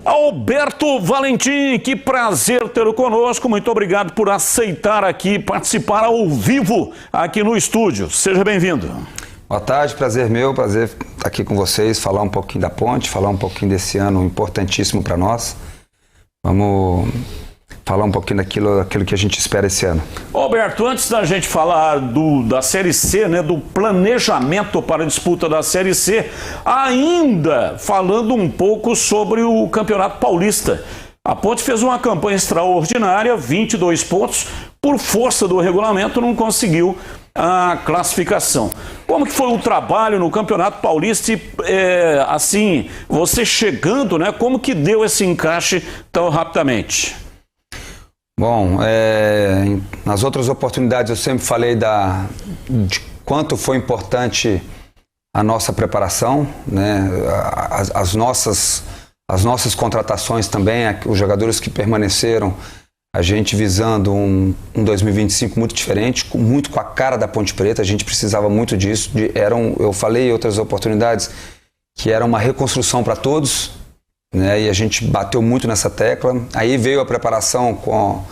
Alberto Valentim, que prazer tê-lo conosco. Muito obrigado por aceitar aqui, participar ao vivo aqui no estúdio. Seja bem-vindo. Boa tarde, prazer meu, prazer estar aqui com vocês, falar um pouquinho da Ponte, falar um pouquinho desse ano importantíssimo para nós. Vamos falar um pouquinho daquilo que a gente espera esse ano. Alberto, antes da gente falar da Série C, né, do planejamento para a disputa da Série C, ainda falando um pouco sobre o Campeonato Paulista. A Ponte fez uma campanha extraordinária, 22 pontos, por força do regulamento não conseguiu a classificação. Como que foi o trabalho no Campeonato Paulista e, assim, você chegando, né, como que deu esse encaixe tão rapidamente? Bom, nas outras oportunidades eu sempre falei de quanto foi importante a nossa preparação, né? As nossas contratações também, os jogadores que permaneceram, a gente visando um 2025 muito diferente, muito com a cara da Ponte Preta, a gente precisava muito disso. Eu falei em outras oportunidades que era uma reconstrução para todos, né, e a gente bateu muito nessa tecla. Aí veio a preparação com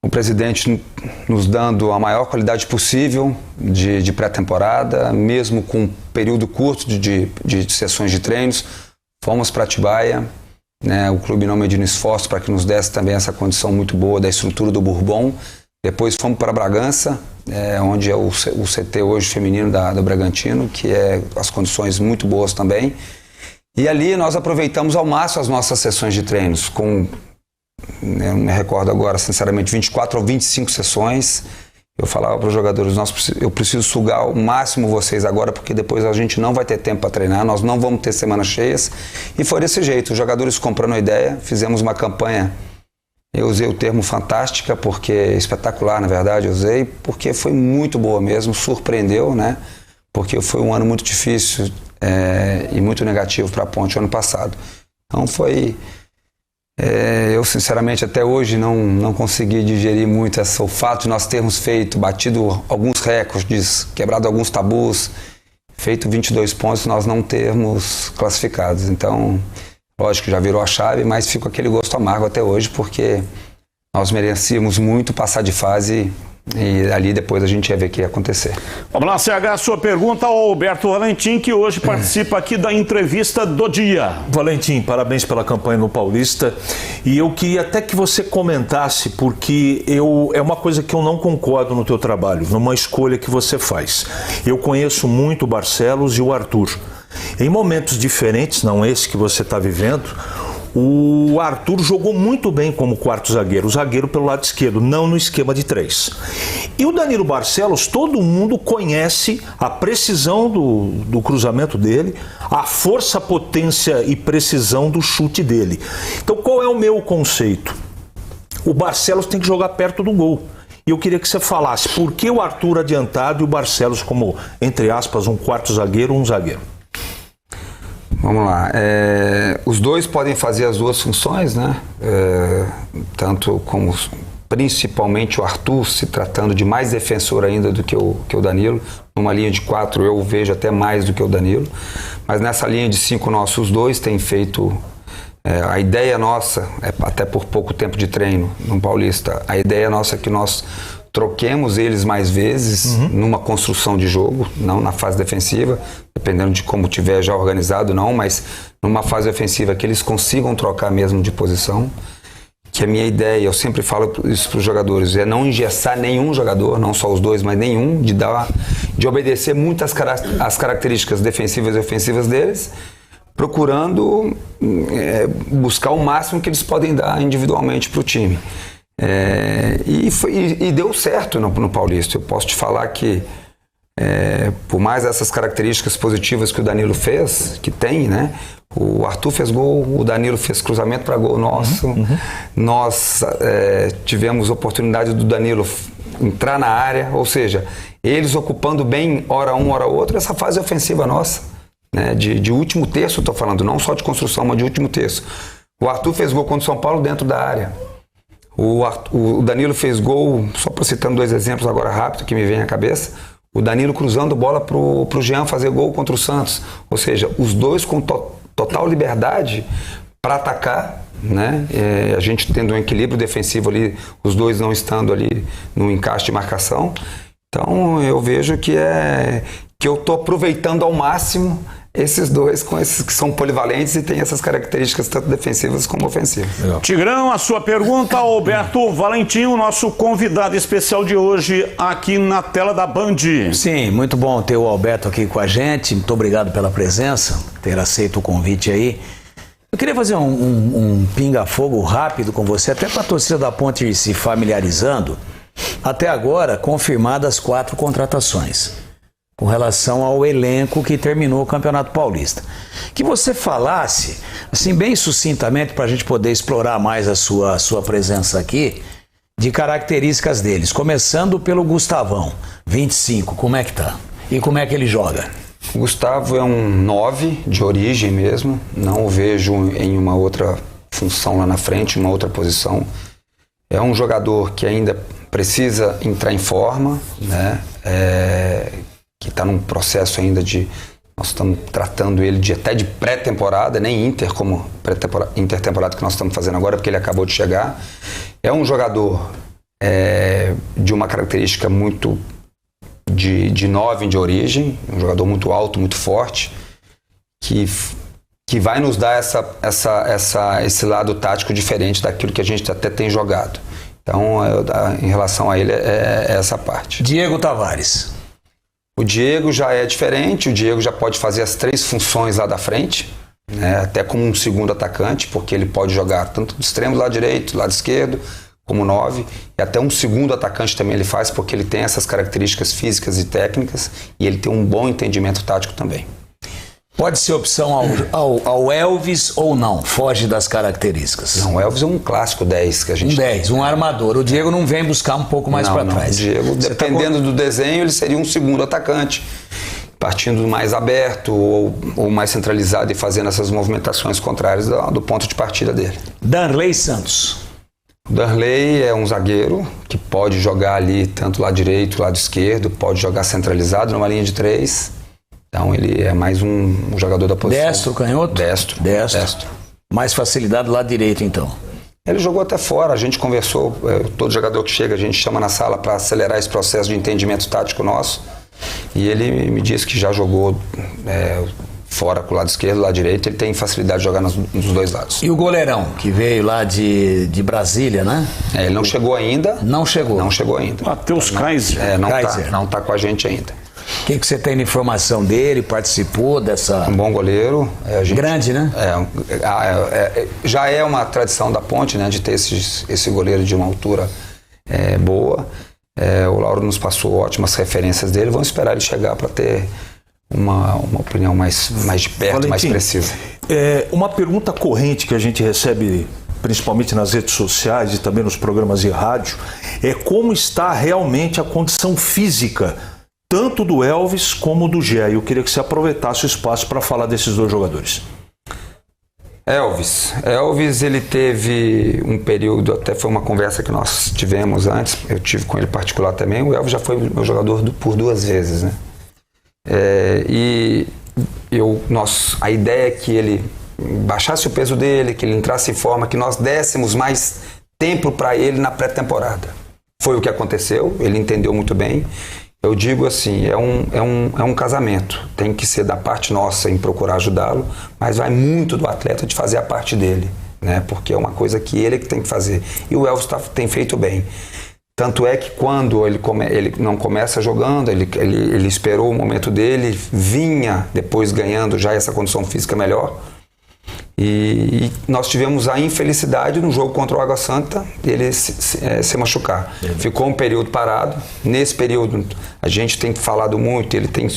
o presidente nos dando a maior qualidade possível de pré-temporada, mesmo com um período curto de sessões de treinos. Fomos para Atibaia, né, o clube não medindo esforço para que nos desse também essa condição muito boa da estrutura do Bourbon. Depois fomos para Bragança, onde é o CT hoje feminino do Bragantino, que é as condições muito boas também. E ali nós aproveitamos ao máximo as nossas sessões de treinos, eu não me recordo agora, sinceramente, 24 ou 25 sessões. Eu falava para os jogadores, eu preciso sugar ao máximo vocês agora, porque depois a gente não vai ter tempo para treinar, nós não vamos ter semanas cheias. E foi desse jeito, os jogadores comprando a ideia, fizemos uma campanha, eu usei o termo fantástica, porque espetacular, na verdade, eu usei, porque foi muito boa mesmo, surpreendeu, né? Porque foi um ano muito difícil e muito negativo para a Ponte ano passado. Então eu sinceramente até hoje não consegui digerir muito o fato de nós termos batido alguns recordes, quebrado alguns tabus, feito 22 pontos, nós não termos classificados. Então, lógico que já virou a chave, mas fica aquele gosto amargo até hoje, porque nós merecíamos muito passar de fase. E ali depois a gente ia ver o que ia acontecer. Vamos lá, CH, a sua pergunta ao Alberto Valentim, que hoje participa aqui da entrevista do dia. Valentim, parabéns pela campanha no Paulista. E eu queria até que você comentasse, porque é uma coisa que eu não concordo no teu trabalho, numa escolha que você faz. Eu conheço muito o Barcelos e o Arthur. Em momentos diferentes, não esse que você está vivendo, o Arthur jogou muito bem como quarto zagueiro, o zagueiro pelo lado esquerdo, não no esquema de 3. E o Danilo Barcelos, todo mundo conhece a precisão do cruzamento dele, a força, potência e precisão do chute dele. Então qual é o meu conceito? O Barcelos tem que jogar perto do gol. E eu queria que você falasse por que o Arthur adiantado e o Barcelos como, entre aspas, um quarto zagueiro ou um zagueiro. Vamos lá, os dois podem fazer as duas funções, né? Tanto como principalmente o Arthur, se tratando de mais defensor ainda do que o Danilo. Numa linha de 4 eu vejo até mais do que o Danilo, mas nessa linha de 5 os dois têm feito, a ideia nossa, até por pouco tempo de treino no Paulista, a ideia nossa é que nós troquemos eles mais vezes numa construção de jogo, não na fase defensiva, dependendo de como tiver já organizado, não, mas numa fase ofensiva que eles consigam trocar mesmo de posição. Que a minha ideia, eu sempre falo isso para os jogadores, é não engessar nenhum jogador, não só os dois, mas nenhum, de obedecer muito as características defensivas e ofensivas deles, procurando buscar o máximo que eles podem dar individualmente para o time. E deu certo no Paulista. Eu posso te falar que por mais essas características positivas que o Danilo fez, que tem, né? O Arthur fez gol, o Danilo fez cruzamento para gol nosso. Nós tivemos oportunidade do Danilo entrar na área, ou seja, eles ocupando bem hora um, hora outro, essa fase ofensiva nossa, né? De último terço, estou falando, não só de construção, mas de último terço. O Arthur fez gol contra o São Paulo dentro da área. O Danilo fez gol, só por citando 2 exemplos agora rápido que me vem à cabeça, o Danilo cruzando bola pro Jean fazer gol contra o Santos. Ou seja, os dois com total liberdade para atacar, né? A gente tendo um equilíbrio defensivo ali, os dois não estando ali no encaixe de marcação. Então eu vejo que eu estou aproveitando ao máximo esses dois, com esses que são polivalentes e têm essas características tanto defensivas como ofensivas. Legal. Tigrão, a sua pergunta, Alberto Valentim, o nosso convidado especial de hoje aqui na tela da Band. Sim, muito bom ter o Alberto aqui com a gente. Muito obrigado pela presença, ter aceito o convite aí. Eu queria fazer um pinga-fogo rápido com você, até para a torcida da Ponte ir se familiarizando. Até agora, confirmadas 4 contratações com relação ao elenco que terminou o Campeonato Paulista. Que você falasse, assim, bem sucintamente, para a gente poder explorar mais a sua presença aqui, de características deles. Começando pelo Gustavão, 25, como é que tá? E como é que ele joga? O Gustavo é um 9 de origem mesmo, não o vejo em uma outra função lá na frente, uma outra posição. É um jogador que ainda precisa entrar em forma, né? Que está num processo ainda de... Nós estamos tratando ele até de pré-temporada, nem inter como intertemporada que nós estamos fazendo agora, porque ele acabou de chegar. É um jogador de uma característica muito de 9 de origem, um jogador muito alto, muito forte, que vai nos dar esse lado tático diferente daquilo que a gente até tem jogado. Então, em relação a ele, é essa parte. Diego Tavares. O Diego já é diferente, o Diego já pode fazer as 3 funções lá da frente, né, até como um segundo atacante, porque ele pode jogar tanto do extremo, lado direito, lado esquerdo, como 9, e até um segundo atacante também ele faz, porque ele tem essas características físicas e técnicas, e ele tem um bom entendimento tático também. Pode ser opção ao Elvis ou não? Foge das características. Não, o Elvis é um clássico 10 que a gente... Um 10, um armador. O Diego não vem buscar um pouco mais para trás. O Diego, dependendo do desenho, ele seria um segundo atacante, partindo mais aberto ou mais centralizado e fazendo essas movimentações contrárias do ponto de partida dele. Darley Santos. O Darley é um zagueiro que pode jogar ali tanto lado direito, lado esquerdo, pode jogar centralizado numa linha de 3. Então ele é mais um jogador da posição. Destro, canhoto? Destro. Mais facilidade do lado direito, então. Ele jogou até fora, a gente conversou, todo jogador que chega a gente chama na sala para acelerar esse processo de entendimento tático nosso. E ele me disse que já jogou fora com o lado esquerdo, lado direito, ele tem facilidade de jogar nos dois lados. E o goleirão, que veio lá de Brasília, né? Ele não chegou ainda. Não chegou? Não chegou ainda. Matheus Kaiser. Não tá com a gente ainda. O que você tem de informação dele? Participou dessa... Um bom goleiro. Grande, né? Já é uma tradição da Ponte, né? De ter esse goleiro de uma altura boa. O Lauro nos passou ótimas referências dele. Vamos esperar ele chegar para ter uma opinião mais de perto, Valentim, mais precisa. Uma pergunta corrente que a gente recebe, principalmente nas redes sociais e também nos programas de rádio, é como está realmente a condição física tanto do Elvis como do Gé. Eu queria que você aproveitasse o espaço para falar desses 2 jogadores. Elvis, ele teve um período, até foi uma conversa que nós tivemos antes, eu tive com ele particular também, o Elvis já foi meu jogador por 2 vezes, né? A ideia é que ele baixasse o peso dele, que ele entrasse em forma, que nós dessemos mais tempo para ele na pré-temporada. Foi o que aconteceu, ele entendeu muito bem. Eu digo assim, é um casamento, tem que ser da parte nossa em procurar ajudá-lo, mas vai muito do atleta de fazer a parte dele, né? Porque é uma coisa que ele que tem que fazer. E o Elvis tem feito bem. Tanto é que quando ele não começa jogando, ele esperou o momento dele, vinha depois ganhando já essa condição física melhor. E nós tivemos a infelicidade no jogo contra o Água Santa ele se machucar. Ficou um período parado. Nesse período a gente tem falado muito, ele tem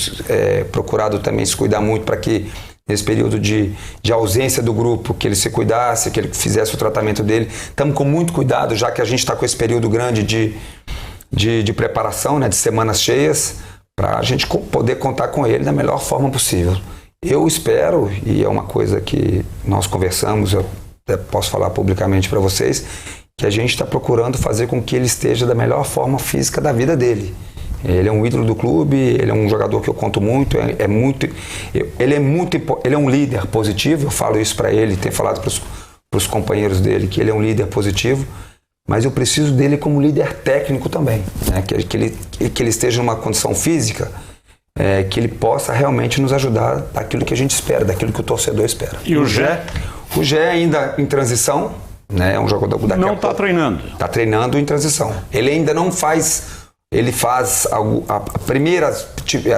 procurado também se cuidar muito para que nesse período de ausência do grupo, que ele se cuidasse, que ele fizesse o tratamento dele. Estamos com muito cuidado, já que a gente está com esse período grande de preparação, né, de semanas cheias, para a gente poder contar com ele da melhor forma possível. Eu espero, e é uma coisa que nós conversamos, eu posso falar publicamente para vocês, que a gente está procurando fazer com que ele esteja da melhor forma física da vida dele. Ele é um ídolo do clube, ele é um jogador que eu conto muito, ele é um líder positivo, eu falo isso para ele, tenho falado para para os companheiros dele que ele é um líder positivo, mas eu preciso dele como líder técnico também, né? Que ele esteja numa condição física que ele possa realmente nos ajudar daquilo que a gente espera, daquilo que o torcedor espera. E o Gé? O Gé ainda em transição, né? É um jogador daqui não está treinando. Está treinando em transição. Ele ainda não faz... Ele faz a primeira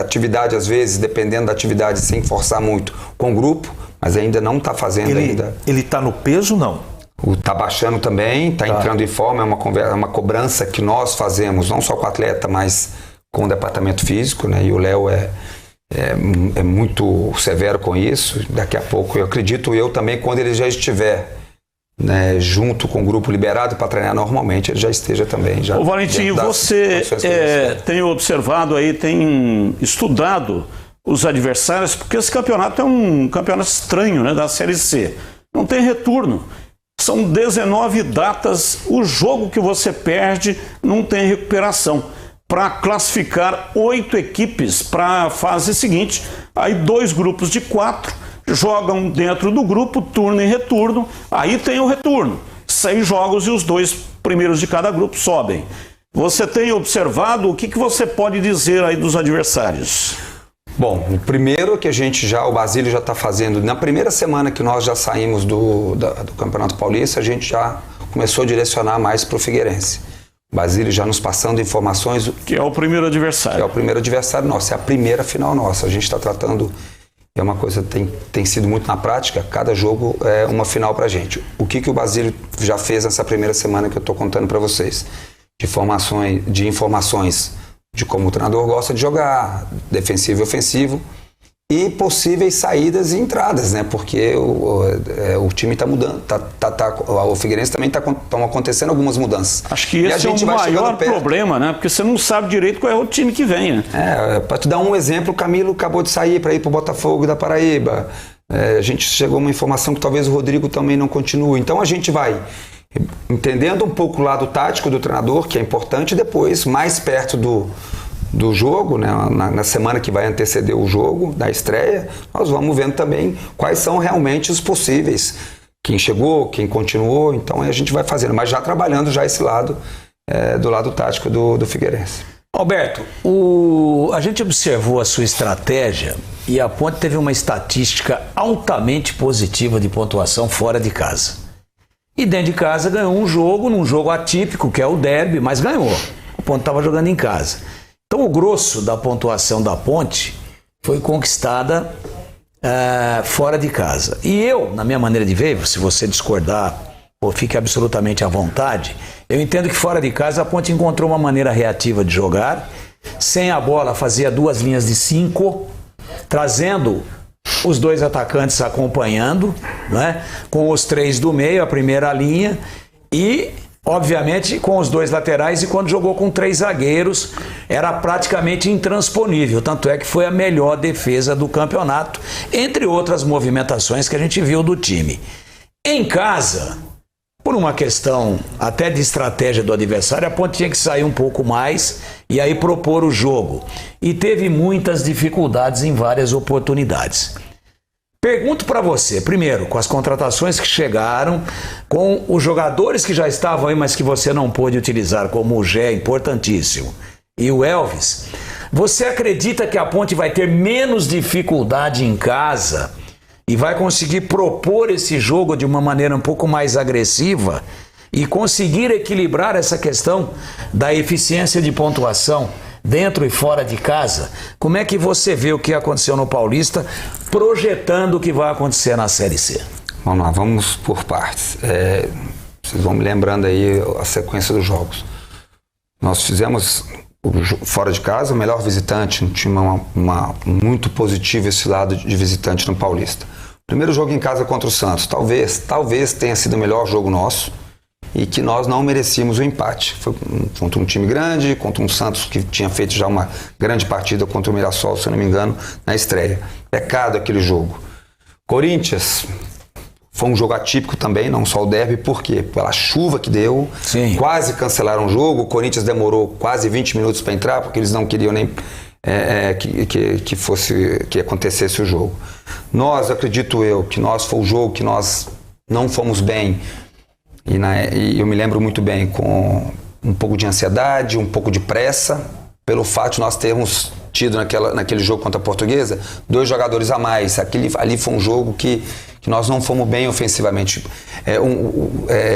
atividade, às vezes, dependendo da atividade, sem forçar muito, com o grupo, mas ainda não está fazendo ainda. Ele está no peso, não? Está baixando também, está entrando em forma, é uma cobrança que nós fazemos, não só com o atleta, mas com o departamento físico, né? E o Léo é muito severo com isso. Daqui a pouco, eu acredito também, quando ele já estiver, né, junto com o grupo liberado para treinar normalmente, ele já esteja também. Ô Valentim, você tem observado aí, tem estudado os adversários, porque esse campeonato é um campeonato estranho, né, da Série C. Não tem retorno. São 19 datas, o jogo que você perde não tem recuperação. Para classificar 8 equipes para a fase seguinte, aí 2 grupos de 4 jogam dentro do grupo, turno e retorno, aí tem o retorno. 6 jogos e os 2 primeiros de cada grupo sobem. Você tem observado, o que você pode dizer aí dos adversários? Bom, o primeiro que o Basílio já está fazendo, na primeira semana que nós já saímos do Campeonato Paulista, a gente já começou a direcionar mais para o Figueirense. O Basílio já nos passando informações. Que é o primeiro adversário. Que é o primeiro adversário nosso, é a primeira final nossa. A gente está tratando, é uma coisa que tem sido muito na prática, cada jogo é uma final para a gente. O que o Basílio já fez nessa primeira semana que eu estou contando para vocês? De informações de como o treinador gosta de jogar, defensivo e ofensivo, e possíveis saídas e entradas, né? Porque o time está mudando, o Figueirense também estão acontecendo algumas mudanças. Acho que esse é o maior problema, né? Porque você não sabe direito qual é o time que vem, né? Para te dar um exemplo, o Camilo acabou de sair para ir para o Botafogo da Paraíba. A gente chegou a uma informação que talvez o Rodrigo também não continue. Então a gente vai entendendo um pouco o lado tático do treinador, que é importante, e depois, mais perto do jogo, né, na semana que vai anteceder o jogo, da estreia, nós vamos vendo também quais são realmente os possíveis. Quem chegou, quem continuou, então a gente vai fazendo, mas já trabalhando já esse lado, do lado tático do Figueirense. Alberto, a gente observou a sua estratégia e a Ponte teve uma estatística altamente positiva de pontuação fora de casa. E dentro de casa ganhou um jogo, num jogo atípico, que é o derby, mas ganhou. A Ponte estava jogando em casa. Então o grosso da pontuação da Ponte foi conquistada fora de casa. E eu, na minha maneira de ver, se você discordar, fique absolutamente à vontade, eu entendo que fora de casa a Ponte encontrou uma maneira reativa de jogar. Sem a bola fazia 2 linhas de 5, trazendo os 2 atacantes acompanhando, né? Com os 3 do meio, a primeira linha, e obviamente com os 2 laterais, e quando jogou com 3 zagueiros era praticamente intransponível, tanto é que foi a melhor defesa do campeonato, entre outras movimentações que a gente viu do time. Em casa, por uma questão até de estratégia do adversário, a Ponte tinha que sair um pouco mais e aí propor o jogo, e teve muitas dificuldades em várias oportunidades. Pergunto para você, primeiro, com as contratações que chegaram, com os jogadores que já estavam aí, mas que você não pôde utilizar, como o Gé, importantíssimo, e o Elvis, você acredita que a Ponte vai ter menos dificuldade em casa e vai conseguir propor esse jogo de uma maneira um pouco mais agressiva e conseguir equilibrar essa questão da eficiência de pontuação dentro e fora de casa? Como é que você vê o que aconteceu no Paulista, projetando o que vai acontecer na Série C? Vamos lá, vamos por partes. Vocês vão me lembrando aí a sequência dos jogos. Nós fizemos fora de casa o melhor visitante, um time muito positivo esse lado de visitante no Paulista. Primeiro jogo em casa contra o Santos, talvez tenha sido o melhor jogo nosso, e que nós não merecíamos o empate. Foi contra um time grande, contra um Santos que tinha feito já uma grande partida contra o Mirassol, se eu não me engano, na estreia. Pecado aquele jogo. Corinthians, foi um jogo atípico também, não só o derby, por quê? Pela chuva que deu, sim, quase cancelaram o jogo, o Corinthians demorou quase 20 minutos para entrar, porque eles não queriam nem que acontecesse o jogo. Acredito eu, que foi o jogo que nós não fomos bem, e eu me lembro muito bem, com um pouco de ansiedade, um pouco de pressa, pelo fato de nós termos tido naquele jogo contra a Portuguesa 2 jogadores a mais. Ali foi um jogo que nós não fomos bem ofensivamente.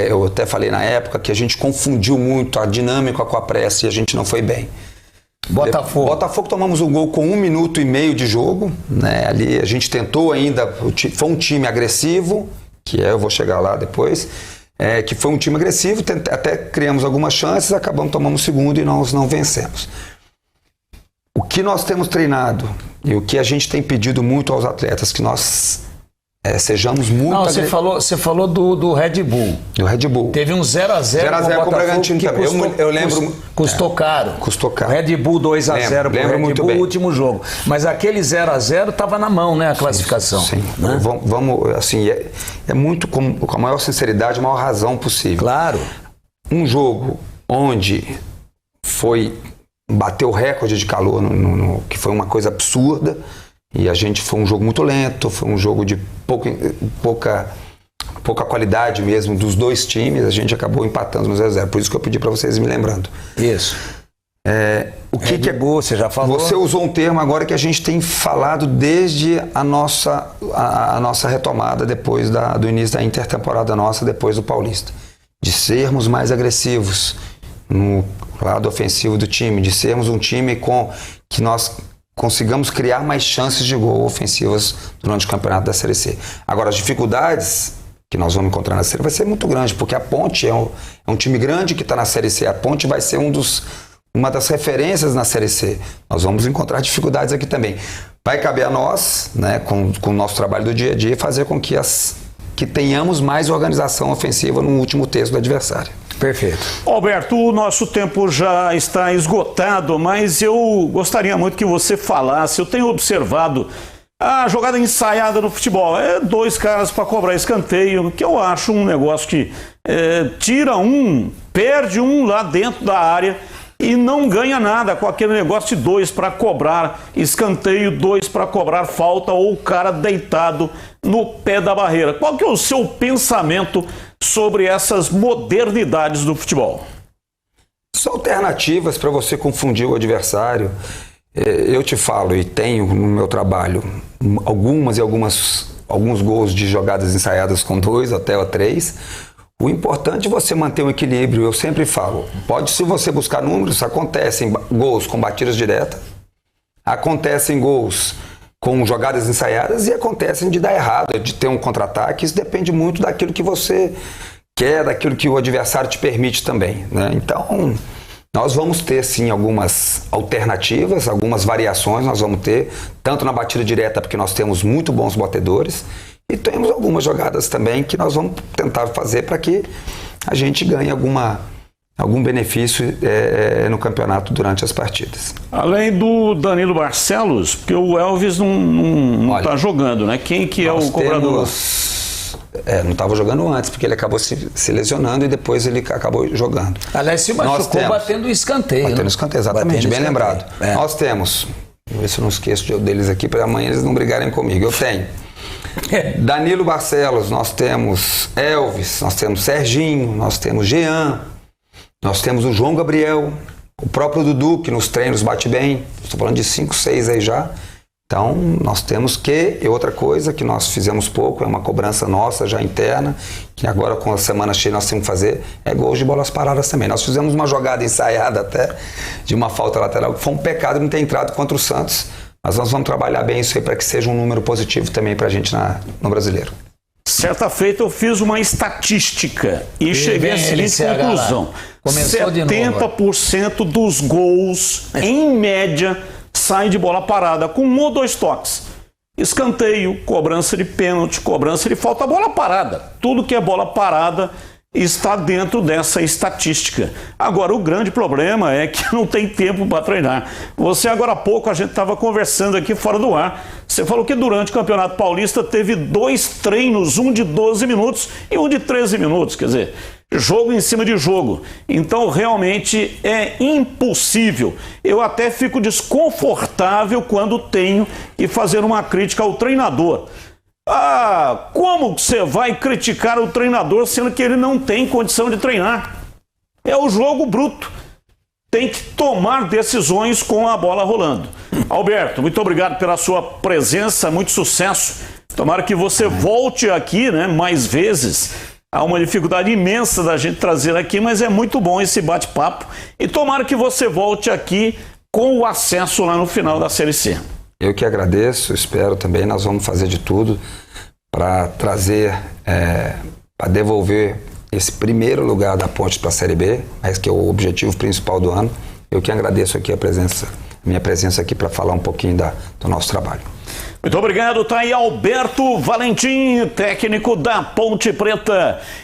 Eu até falei na época que a gente confundiu muito a dinâmica com a pressa e a gente não foi bem. Botafogo tomamos um gol com 1 minuto e meio de jogo, né? Ali a gente tentou ainda, foi um time agressivo, eu vou chegar lá depois, que foi um time agressivo, até criamos algumas chances, acabamos tomando o segundo e nós não vencemos. O que nós temos treinado e o que a gente tem pedido muito aos atletas, que nós sejamos muito... Não, você falou do Red Bull. Do Red Bull. Teve um 0x0 com o Bragantino também. Eu lembro... Custou caro. Custou caro. Red Bull 2x0 pro Red muito Bull, bem. O último jogo. Mas aquele 0x0 estava na mão, né, a classificação. Sim. Né? Vamos, assim, é muito com a maior sinceridade, a maior razão possível. Claro. Um jogo onde bateu o recorde de calor, que foi uma coisa absurda, e foi um jogo muito lento, foi um jogo de pouca qualidade mesmo dos 2 times, a gente acabou empatando no 0x0, por isso que eu pedi para vocês me lembrando. Isso. O que é boa, você já falou. Você usou um termo agora que a gente tem falado desde a nossa retomada depois do início da intertemporada nossa, depois do Paulista, de sermos mais agressivos no lado ofensivo do time, de sermos um time que nós consigamos criar mais chances de gol ofensivas durante o campeonato da Série C. Agora, as dificuldades que nós vamos encontrar na Série vai ser muito grande, porque a Ponte é um time grande que está na Série C. A Ponte vai ser uma das referências na Série C. Nós vamos encontrar dificuldades aqui também. Vai caber a nós, né, com o nosso trabalho do dia a dia, fazer com que tenhamos mais organização ofensiva no último terço do adversário. Perfeito. Alberto, o nosso tempo já está esgotado, mas eu gostaria muito que você falasse. Eu tenho observado a jogada ensaiada no futebol. 2 caras para cobrar escanteio, que eu acho um negócio que tira um, perde um lá dentro da área e não ganha nada com aquele negócio de 2 para cobrar escanteio, 2 para cobrar falta ou o cara deitado no pé da barreira. Qual que é o seu pensamento sobre essas modernidades do futebol? São alternativas para você confundir o adversário. Eu te falo, e tenho no meu trabalho alguns gols de jogadas ensaiadas com 2 até 3. O importante é você manter um equilíbrio. Eu sempre falo, se você buscar números, acontecem gols com batidas diretas, acontecem gols com jogadas ensaiadas e acontecem de dar errado, de ter um contra-ataque. Isso depende muito daquilo que você quer, daquilo que o adversário te permite também, né? Então, nós vamos ter sim algumas alternativas, algumas variações nós vamos ter, tanto na batida direta, porque nós temos muito bons batedores, e temos algumas jogadas também que nós vamos tentar fazer para que a gente ganhe algum benefício no campeonato durante as partidas. Além do Danilo Barcelos, porque o Elvis não está jogando, né? Quem que é o cobrador? Não estava jogando antes, porque ele acabou se lesionando e depois ele acabou jogando. Aliás, se machucou batendo escanteio. Batendo escanteio, exatamente, bem lembrado. Nós temos, vou ver se eu não esqueço deles aqui, para amanhã eles não brigarem comigo. Eu tenho Danilo Barcelos, nós temos Elvis, nós temos Serginho, nós temos Jean, nós temos o João Gabriel, o próprio Dudu, que nos treinos bate bem. Estou falando de 5, 6 aí já. Então, nós temos e outra coisa que nós fizemos pouco, é uma cobrança nossa já interna, que agora com a semana cheia nós temos que fazer, gols de bolas paradas também. Nós fizemos uma jogada ensaiada até, de uma falta lateral, que foi um pecado não ter entrado contra o Santos, mas nós vamos trabalhar bem isso aí para que seja um número positivo também para a gente no Brasileiro. Certa feita eu fiz uma estatística e cheguei à seguinte conclusão. 70% dos gols, em média, saem de bola parada, com 1 ou 2 toques. Escanteio, cobrança de pênalti, cobrança de falta, bola parada. Tudo que é bola parada está dentro dessa estatística. Agora, o grande problema é que não tem tempo para treinar. Você, agora há pouco, a gente estava conversando aqui fora do ar, você falou que durante o Campeonato Paulista teve 2 treinos, um de 12 minutos e um de 13 minutos, quer dizer, jogo em cima de jogo. Então, realmente é impossível. Eu até fico desconfortável quando tenho que fazer uma crítica ao treinador. Como você vai criticar o treinador sendo que ele não tem condição de treinar? É o jogo bruto. Tem que tomar decisões com a bola rolando. Alberto, muito obrigado pela sua presença, muito sucesso. Tomara que você volte aqui, né, mais vezes. Há uma dificuldade imensa da gente trazer aqui, mas é muito bom esse bate-papo. E tomara que você volte aqui com o acesso lá no final da Série C. Eu que agradeço, espero também, nós vamos fazer de tudo para trazer, para devolver esse primeiro lugar da Ponte para a Série B, mas que é o objetivo principal do ano. Eu que agradeço aqui minha presença aqui para falar um pouquinho do nosso trabalho. Muito obrigado, tá aí Alberto Valentim, técnico da Ponte Preta.